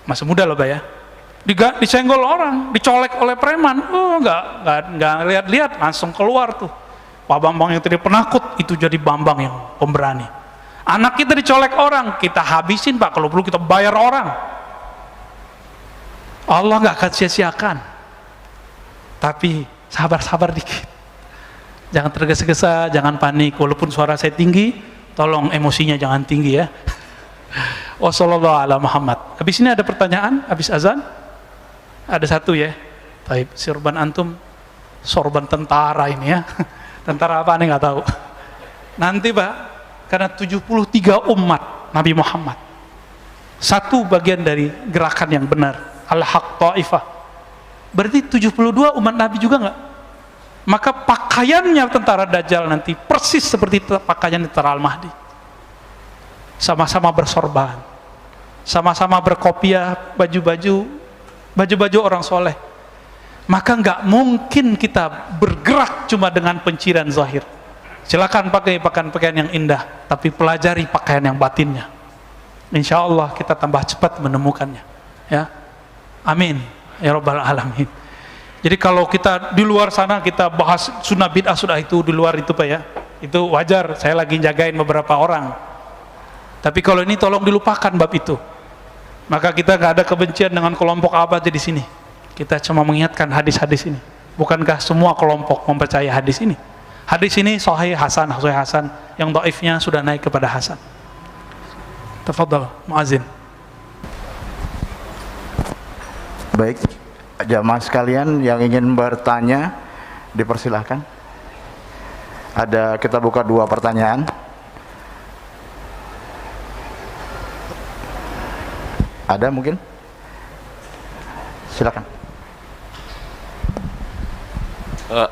masih muda loh Pak ya, disenggol orang, dicolek oleh preman, nggak lihat-lihat, langsung keluar tuh. Pak Bambang yang tadi penakut, itu jadi Bambang yang pemberani. Anak kita dicolek orang, kita habisin Pak, kalau perlu kita bayar orang. Allah nggak akan sia-siakan. Tapi sabar-sabar dikit, jangan tergesa-gesa, jangan panik. Walaupun suara saya tinggi, tolong emosinya jangan tinggi ya. Wassallallahu ala Muhammad. Habis ini ada pertanyaan, habis azan ada satu ya. Baik, sorban antum sorban tentara ini ya. Tentara apa nih nggak tahu. Nanti Pak, karena 73 umat Nabi Muhammad, satu bagian dari gerakan yang benar, al-haq ta'ifah, berarti 72 umat Nabi juga nggak? Maka pakaiannya tentara Dajjal nanti persis seperti pakaian tentara Al-Mahdi. Sama-sama bersorban, sama-sama berkopiah, baju-baju orang soleh. Maka nggak mungkin kita bergerak cuma dengan penciran zahir. Silakan pakai pakaian yang indah, tapi pelajari pakaian yang batinnya. Insya Allah kita tambah cepat menemukannya. Ya, amin ya rabbal alamin. Jadi kalau kita di luar sana kita bahas sunnah bid'ah sudah itu di luar itu Pak ya, itu wajar. Saya lagi jagain beberapa orang. Tapi kalau ini tolong dilupakan bab itu. Maka kita nggak ada kebencian dengan kelompok apa aja di sini. Kita cuma mengingatkan hadis-hadis ini. Bukankah semua kelompok mempercayai hadis ini? Hadis ini sahih hasan, yang dhaifnya sudah naik kepada hasan. Tafadhal, muazin. Baik, jamaah sekalian yang ingin bertanya dipersilahkan. Kita buka 2 pertanyaan. Ada mungkin? Silakan.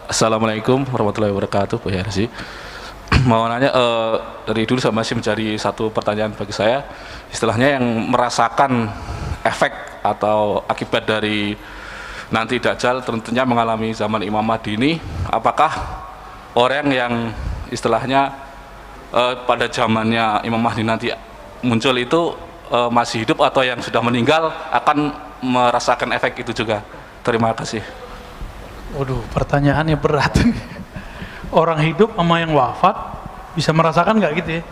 Assalamualaikum warahmatullahi wabarakatuh, Bu Yarsi. Mau nanya, dari dulu saya masih mencari satu pertanyaan bagi saya. Istilahnya yang merasakan efek atau akibat dari nanti Dajjal tentunya mengalami zaman Imam Mahdi ini, apakah orang yang istilahnya pada zamannya Imam Mahdi nanti muncul itu masih hidup atau yang sudah meninggal akan merasakan efek itu juga? Terima kasih. Waduh, pertanyaannya berat. Orang hidup sama yang wafat bisa merasakan nggak gitu ya?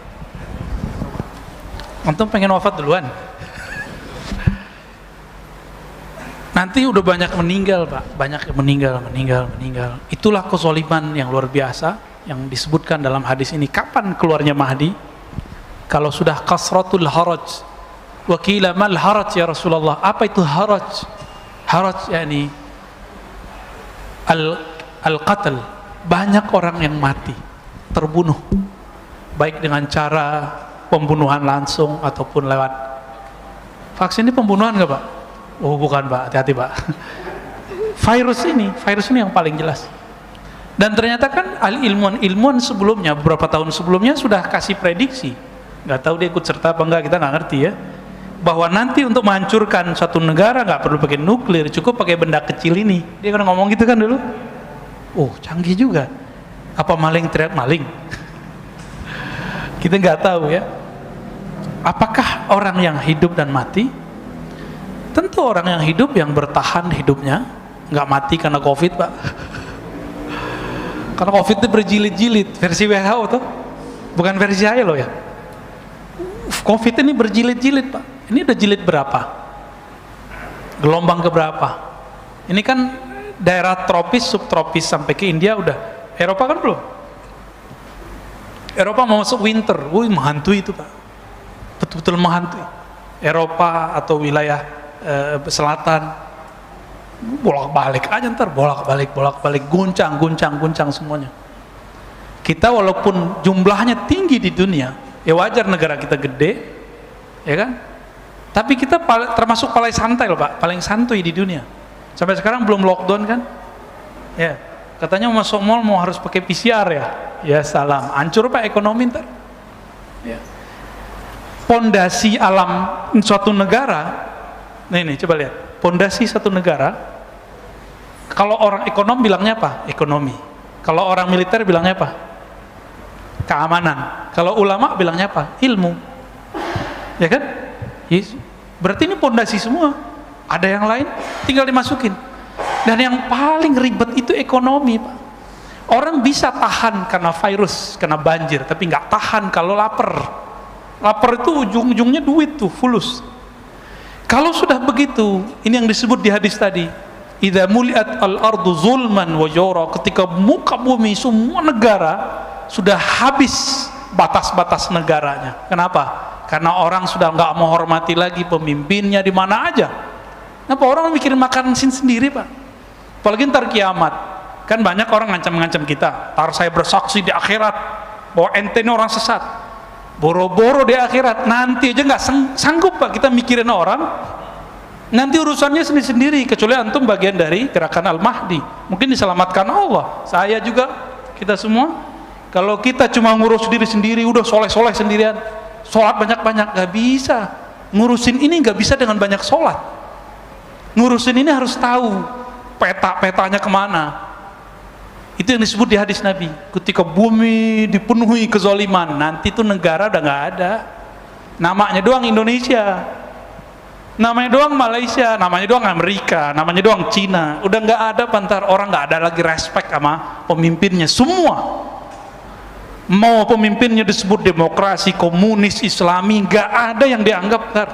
Antum pengen wafat duluan? Nanti udah banyak meninggal, Pak. Banyak yang meninggal. Itulah kezaliman yang luar biasa yang disebutkan dalam hadis ini. Kapan keluarnya Mahdi? Kalau sudah kasratul haraj. Wa qila mal haraj ya Rasulullah. Apa itu haraj? Haraj yakni al-qatl. Banyak orang yang mati, terbunuh. Baik dengan cara pembunuhan langsung ataupun lewat vaksin. Ini pembunuhan nggak, Pak? Oh bukan, Pak, hati-hati, Pak. virus ini yang paling jelas. Dan ternyata kan ilmuwan sebelumnya, beberapa tahun sebelumnya sudah kasih prediksi. Nggak tahu dia ikut serta apa enggak, kita nggak ngerti ya, bahwa nanti untuk menghancurkan suatu negara nggak perlu pakai nuklir, cukup pakai benda kecil ini. Dia kan ngomong gitu kan dulu. Oh canggih juga. Apa maling teriak maling? Kita nggak tahu ya. Apakah orang yang hidup dan mati? Tentu orang yang hidup, yang bertahan hidupnya, nggak mati karena COVID, Pak. Karena COVID itu berjilid-jilid, versi WHO tuh, bukan versi saya loh ya. COVID ini berjilid-jilid, Pak. Ini udah jilid berapa? Gelombang keberapa? Ini kan daerah tropis, subtropis sampai ke India udah. Eropa kan belum. Eropa mau masuk winter, menghantui itu, Pak. Betul-betul menghantui. Eropa atau wilayah selatan bolak-balik aja, ntar bolak-balik guncang semuanya. Kita walaupun jumlahnya tinggi di dunia, ya wajar negara kita gede, ya kan? Tapi kita termasuk paling santai loh, Pak, paling santuy di dunia. Sampai sekarang belum lockdown kan? Ya, katanya mau masuk mall mau harus pakai PCR ya. Ya salam, hancur Pak ekonomi ntar. Ya. Pondasi alam suatu negara. Nih, coba lihat. Pondasi satu negara, kalau orang ekonom bilangnya apa? Ekonomi. Kalau orang militer bilangnya apa? Keamanan. Kalau ulama bilangnya apa? Ilmu. Ya kan? Yes. Berarti ini pondasi semua. Ada yang lain, tinggal dimasukin. Dan yang paling ribet itu ekonomi, Pak. Orang bisa tahan karena virus, karena banjir, tapi nggak tahan kalau lapar. Lapar itu ujung-ujungnya duit tuh, fulus. Kalau sudah begitu, ini yang disebut di hadis tadi, idza muliat al-ardu zulman wa jawra, ketika muka bumi semua negara sudah habis batas-batas negaranya. Kenapa? Karena orang sudah nggak menghormati lagi pemimpinnya di mana aja. Kenapa orang mikirin makan sendiri, Pak? Apalagi ntar kiamat. Kan banyak orang ngancam-ngancam kita, tar saya bersaksi di akhirat bahwa ente ini orang sesat. Boro-boro di akhirat, nanti aja nggak sanggup, Pak, kita mikirin orang. Nanti urusannya sendiri-sendiri, kecuali antum bagian dari gerakan Al-Mahdi, mungkin diselamatkan Allah. Saya juga, kita semua. Kalau kita cuma ngurus diri sendiri, udah soleh-soleh sendirian, sholat banyak-banyak, nggak bisa. Ngurusin ini nggak bisa dengan banyak sholat. Ngurusin ini harus tahu peta-petanya kemana. Itu yang disebut di hadis Nabi, ketika bumi dipenuhi kezaliman, nanti itu negara udah nggak ada, namanya doang Indonesia, namanya doang Malaysia, namanya doang Amerika, namanya doang Cina, udah nggak ada pantar, orang nggak ada lagi respect sama pemimpinnya semua. Mau pemimpinnya disebut demokrasi, komunis, Islami, nggak ada yang dianggap tar.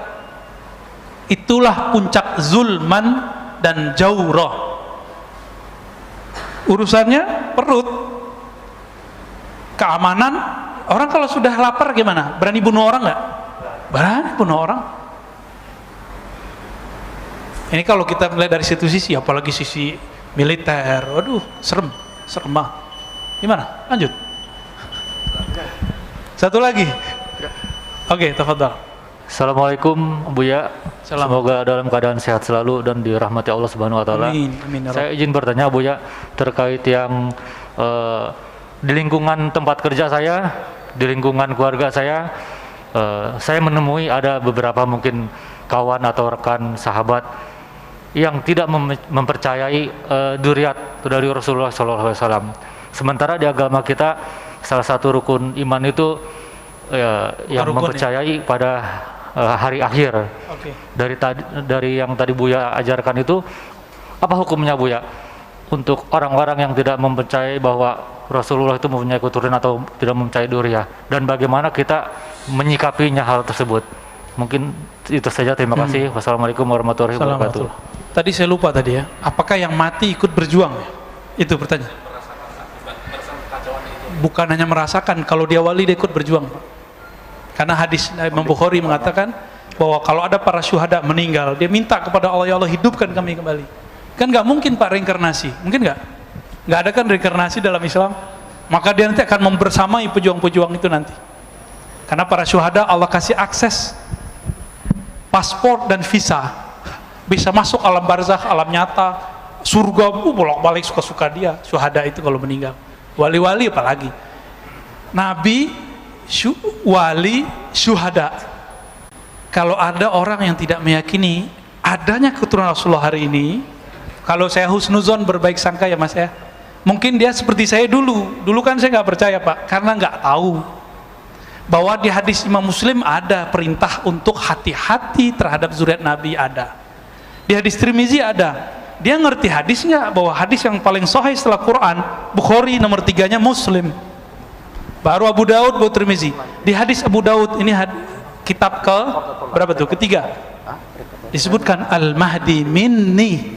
Itulah puncak zulman dan jauroh. Urusannya perut, keamanan. Orang kalau sudah lapar gimana? Berani bunuh orang nggak? Berani bunuh orang. Ini kalau kita melihat dari situ sisi, apalagi sisi militer, waduh, serem banget. Gimana? Lanjut. Satu lagi. Oke, tafadhal. Assalamualaikum Buya. Salam. Semoga dalam keadaan sehat selalu dan dirahmati Allah Subhanahu wa taala. Amin. Amin. Saya izin bertanya Buya terkait yang di lingkungan tempat kerja saya, di lingkungan keluarga saya menemui ada beberapa mungkin kawan atau rekan sahabat yang tidak mempercayai dzurriyyat dari Rasulullah SAW. Sementara di agama kita salah satu rukun iman itu yang mempercayai pada hari akhir. Okay. Dari yang tadi Buya ajarkan itu, apa hukumnya Buya? untuk orang-orang yang tidak mempercayai bahwa Rasulullah itu mempunyai keturunan atau tidak mempercayai Duriyah, dan bagaimana kita menyikapinya hal tersebut. Mungkin itu saja, terima kasih. Wassalamualaikum warahmatullahi wabarakatuh. Tadi saya lupa tadi ya, apakah yang mati ikut berjuang? Itu pertanyaan. Bukan hanya merasakan, kalau dia wali dia ikut berjuang. Karena hadis Imam Bukhari mengatakan bahwa kalau ada para syuhada meninggal, dia minta kepada Allah, ya Allah hidupkan kami kembali. Kan nggak mungkin Pak reinkarnasi, mungkin nggak? Nggak ada kan reinkarnasi dalam Islam. Maka dia nanti akan membersamai pejuang-pejuang itu nanti. Karena para syuhada Allah kasih akses paspor dan visa, bisa masuk alam barzakh, alam nyata, surga, bolak-balik suka-suka dia. Syuhada itu kalau meninggal. Wali-wali apalagi. Nabi, wali, syuhada. Kalau ada orang yang tidak meyakini adanya keturunan Rasulullah hari ini, kalau saya husnuzon, berbaik sangka ya Mas ya, mungkin dia seperti saya dulu kan saya nggak percaya Pak, karena nggak tahu bahwa di hadis Imam Muslim ada perintah untuk hati-hati terhadap zuriat Nabi, ada di hadis Tirmizi ada. Dia ngerti hadis nggak, bahwa hadis yang paling sahih setelah Quran Bukhari, nomor 3-nya Muslim, baru Abu Daud, baru Tirmizi. Di hadis Abu Daud ini kitab ke berapa tuh, ketiga, disebutkan Al-Mahdi minni,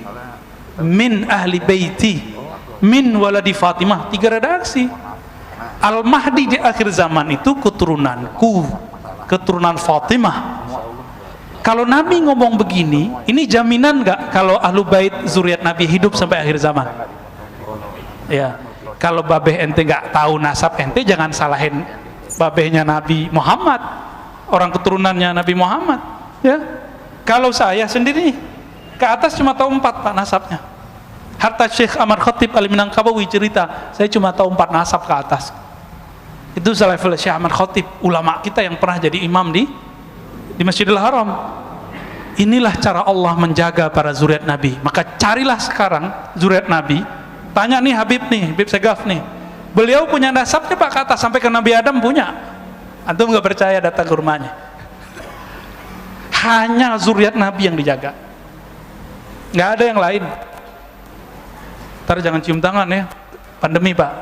min ahli baiti, min waladi Fatimah, 3 redaksi. Al-Mahdi di akhir zaman itu keturunanku, keturunan Fatimah. Kalau Nabi ngomong begini, ini jaminan nggak kalau ahlu bait zuriat Nabi hidup sampai akhir zaman? Ya, kalau babeh ente nggak tahu nasab ente, jangan salahin babehnya Nabi Muhammad, orang keturunannya Nabi Muhammad. Ya, kalau saya sendiri ke atas cuma tahu 4 Pak nasabnya. Harta Syekh Ahmad Khatib Al-Minangkabawi cerita, saya cuma tahu 4 nasab ke atas. Itu selevel Syekh Ahmad Khatib, ulama kita yang pernah jadi imam di Masjidil Haram. Inilah cara Allah menjaga para zuriat Nabi. Maka carilah sekarang zuriat Nabi, tanya nih Habib Segaf nih, beliau punya nasabnya Pak ke atas sampai ke Nabi Adam punya. Antum nggak percaya, datang ke rumahnya. Hanya zuriat Nabi yang dijaga, nggak ada yang lain. Ntar jangan cium tangan ya, pandemi Pak.